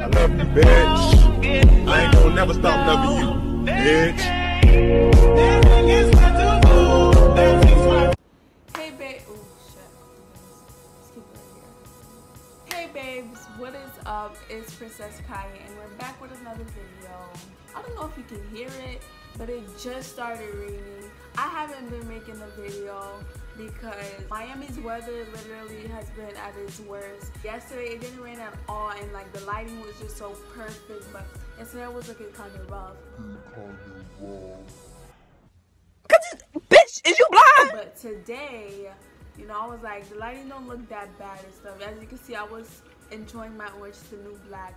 I love you, bitch. I ain't gonna never stop loving you, bitch. Hey babe, oh shit. Let's keep it right here. Hey babes, what is up? It's Princess Kaya and we're back with another video. I don't know if you can hear it, but it just started raining. I haven't been making a video because Miami's weather literally has been at its worst. Yesterday it didn't rain at all and like the lighting was just so perfect, but yesterday it was looking kind of rough. Bitch, is you blind? But today, you know, I was like, the lighting don't look that bad and stuff. As you can see, I was enjoying my Orange is the New Black.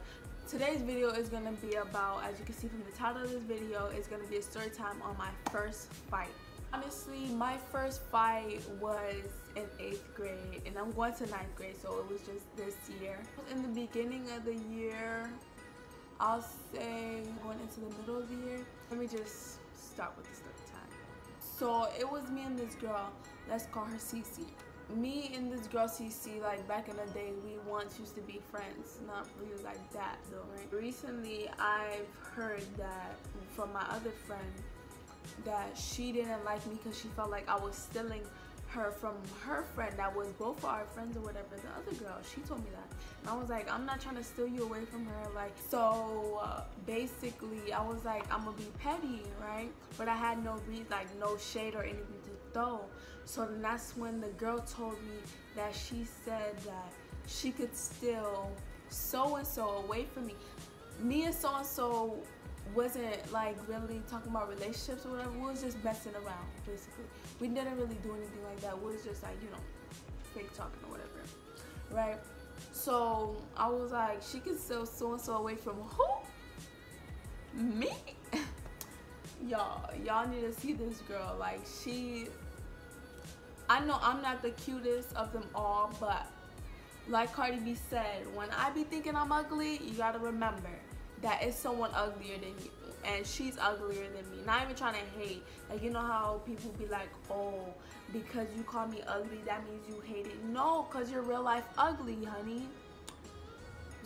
Today's video is going to be about, as you can see from the title of this video, it's going to be a story time on my first fight. Honestly, my first fight was in 8th grade, and I'm going to 9th grade, so it was just this year. In the beginning of the year, I'll say going into the middle of the year. Let me just start with the story time. So it was me and this girl, let's call her Cece. Me and this girl Cece, like back in the day, we once used to be friends. Not really like that though, right? Recently, I've heard that from my other friend that she didn't like me because she felt like I was stealing her from her friend that was both of our friends or whatever. The other girl, she told me that. And I was like, I'm not trying to steal you away from her. Like, so basically I was like, I'm gonna be petty, right? But I had no no shade or anything to throw. So then that's when the girl told me that she said that she could steal so-and-so away from me. Me and so-and-so wasn't like really talking about relationships or whatever. We was just messing around, basically. We didn't really do anything like that. We was just like, you know, fake talking or whatever, right? So I was like, she could steal so-and-so away from who? Me? Y'all need to see this girl. Like, I know I'm not the cutest of them all, but like Cardi B said, when I be thinking I'm ugly, you gotta remember that it's someone uglier than you, and she's uglier than me. Not even trying to hate. Like, you know how people be like, oh, because you call me ugly, that means you hate it. No, because you're real life ugly, honey.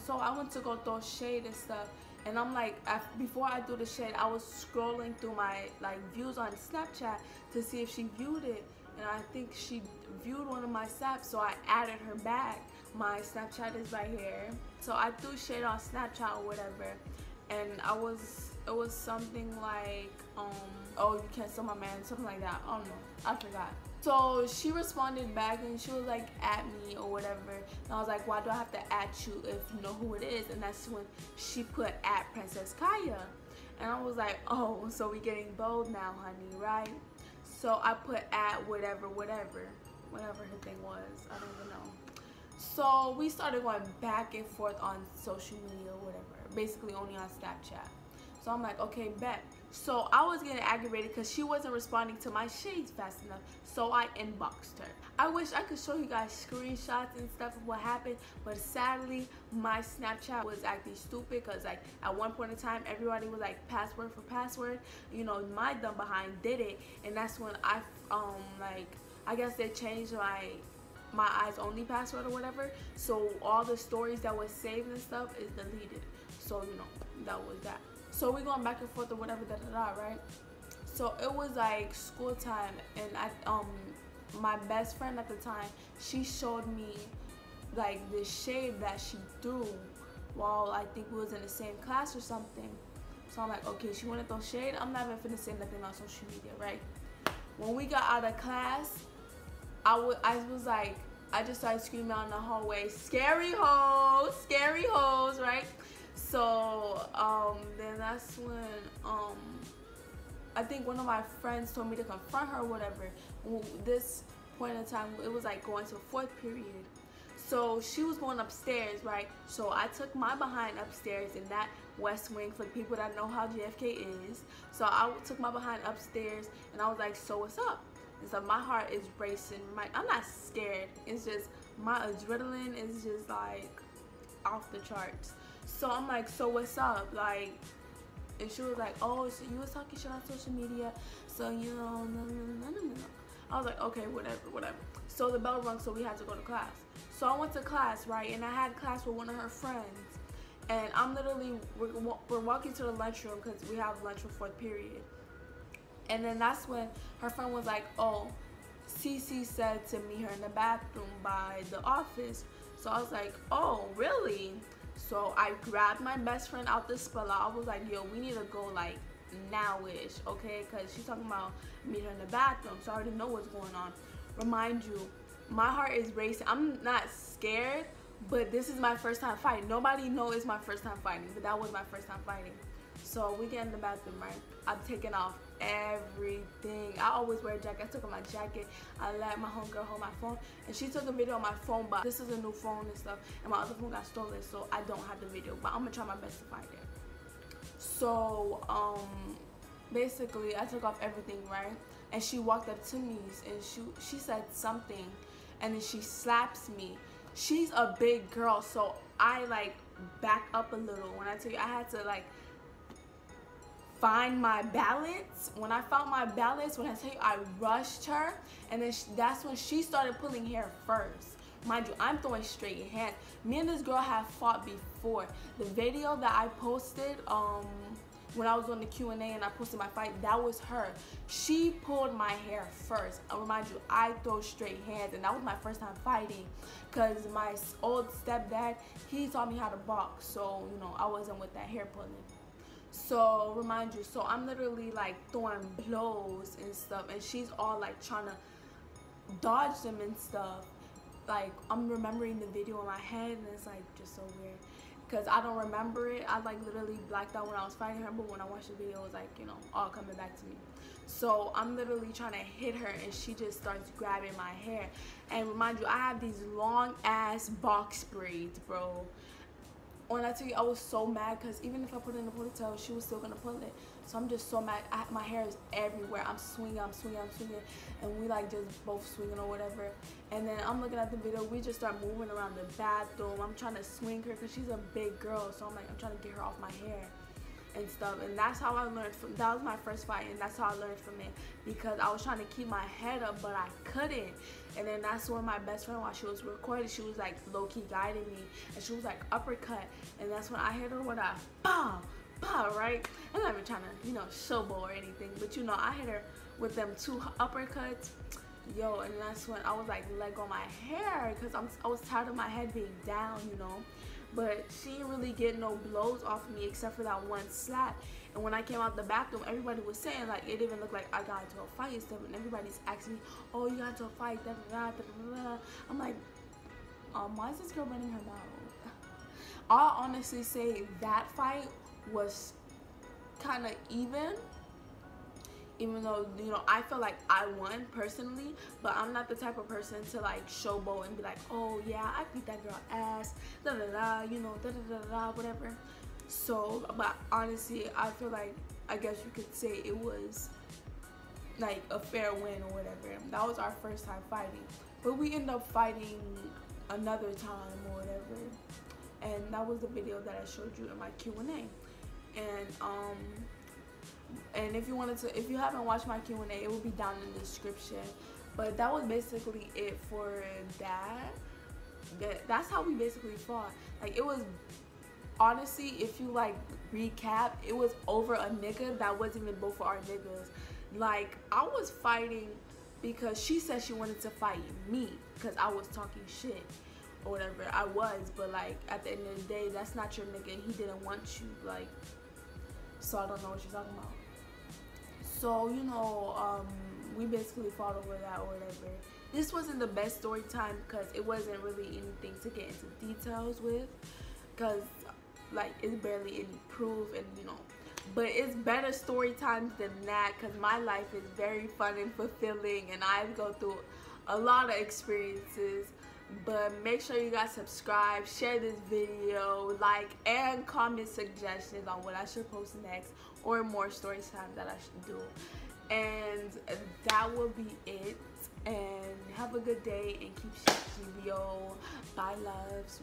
So I went to go throw shade and stuff, and I'm like, before I do the shade, I was scrolling through my like views on Snapchat to see if she viewed it, and I think she viewed one of my snaps, so I added her back. My Snapchat is right here. So I threw shade on Snapchat or whatever, and it was something like, oh, you can't steal my man, something like that. I don't know, I forgot. So she responded back and she was like, at me or whatever, and I was like, why do I have to at you if you know who it is? And that's when she put at Princess Kaya, and I was like, oh, so we getting bold now, honey, right? So I put at whatever her thing was, I don't even know. So we started going back and forth on social media or whatever, basically only on Snapchat. So I'm like, okay, bet. So I was getting aggravated because she wasn't responding to my shades fast enough, so I inboxed her. I wish I could show you guys screenshots and stuff of what happened, but sadly my Snapchat was acting stupid because like at one point in time everybody was like password for password. You know, my dumb behind did it, and that's when I I guess they changed my eyes only password or whatever, so all the stories that was saved and stuff is deleted. So you know, that was that. So we going back and forth or whatever, right? So it was like school time, and my best friend at the time, she showed me like the shade that she threw while I think we was in the same class or something. So I'm like, okay, she wanted to throw shade, I'm not even finna say nothing on social media, right? When we got out of class, I was like, I just started screaming out in the hallway, scary hoes, right? So then that's when I think one of my friends told me to confront her or whatever. This point in time, it was like going to 4th period. So she was going upstairs, right? So I took my behind upstairs in that West Wing, for people that know how JFK is. So I took my behind upstairs, and I was like, so what's up? And so my heart is racing. I'm not scared. It's just my adrenaline is just like off the charts. So I'm like, so what's up? Like, and she was like, oh, so you was talking shit on social media, so you know, no. I was like, okay, whatever. So the bell rung, so we had to go to class. So I went to class, right? And I had class with one of her friends. And I'm literally, we're walking to the lunchroom because we have lunch for 4th period. And then that's when her friend was like, oh, Cece said to meet her in the bathroom by the office. So I was like, oh, really? So I grabbed my best friend out the spell. I was like, yo, we need to go like now-ish, okay? Because she's talking about meet her in the bathroom. So I already know what's going on. Remind you, my heart is racing. I'm not scared, but this is my first time fighting. Nobody knows it's my first time fighting, but that was my first time fighting. So we get in the bathroom, right? I'm taking off everything. I always wear a jacket. I took off my jacket. I let my homegirl hold my phone, and she took a video on my phone, but this is a new phone and stuff, and my other phone got stolen, so I don't have the video, but I'm gonna try my best to find it. So basically I took off everything, right? And she walked up to me and she said something, and then she slaps me. She's a big girl, so I like back up a little. When I tell you, I had to like find my balance. When I found my balance, when I tell you, I rushed her, and then that's when she started pulling hair first. Mind you, I'm throwing straight hands. Me and this girl have fought before. The video that I posted when I was on the Q&A and I posted my fight, that was her. She pulled my hair first. I remind you, I throw straight hands, and that was my first time fighting because my old stepdad, he taught me how to box, so you know, I wasn't with that hair pulling. So remind you, so I'm literally like throwing blows and stuff, and she's all like trying to dodge them and stuff. Like, I'm remembering the video in my head, and it's like just so weird because I don't remember it. I like literally blacked out when I was fighting her, but when I watched the video, it was like, you know, all coming back to me. So I'm literally trying to hit her, and she just starts grabbing my hair. And remind you, I have these long ass box braids, bro. When I tell you, I was so mad because even if I put it in a ponytail, she was still gonna pull it. So I'm just so mad. my hair is everywhere. I'm swinging, and we like just both swinging or whatever. And then I'm looking at the video. We just start moving around the bathroom. I'm trying to swing her because she's a big girl. So I'm like, I'm trying to get her off my hair and stuff. And that's how I learned from. That was my first fight, and that's how I learned from it because I was trying to keep my head up, but I couldn't. And then that's when my best friend, while she was recording, she was like low-key guiding me, and she was like uppercut, and that's when I hit her with a BAM! BAM! Right? I'm not even trying to, you know, showboat or anything, but you know, I hit her with them 2 uppercuts, yo, and that's when I was like, let go of my hair, because I was tired of my head being down, you know. But she didn't really get no blows off me except for that one slap. And when I came out the bathroom, everybody was saying like it didn't look like I got into a fight and stuff. And everybody's asking me, "Oh, you got into a fight?" Da, da, da, da, da. I'm like, why is this girl running her mouth? I'll honestly say that fight was kind of even though, you know, I feel like I won personally, but I'm not the type of person to like showboat and be like, oh yeah, I beat that girl ass, da da da, you know, da da da da, whatever. So, but honestly, I feel like, I guess you could say it was like a fair win or whatever. That was our first time fighting, but we ended up fighting another time or whatever, and that was the video that I showed you in my Q&A. And if you haven't watched my Q&A, it will be down in the description. But that was basically it for that. That's how we basically fought. Like, it was, honestly, if you like recap, it was over a nigga that wasn't even both of our niggas. Like, I was fighting because she said she wanted to fight me because I was talking shit or whatever. I was, but like at the end of the day, that's not your nigga, and he didn't want you. Like, so I don't know what you're talking about. So, you know, we basically fought over that or whatever. This wasn't the best story time because it wasn't really anything to get into details with, because like it's barely any proof, and you know, but it's better story times than that because my life is very fun and fulfilling, and I go through a lot of experiences. But make sure you guys subscribe, share this video, like, and comment suggestions on what I should post next or more story time that I should do. And that will be it. And have a good day and keep shaking, yo. Bye, loves.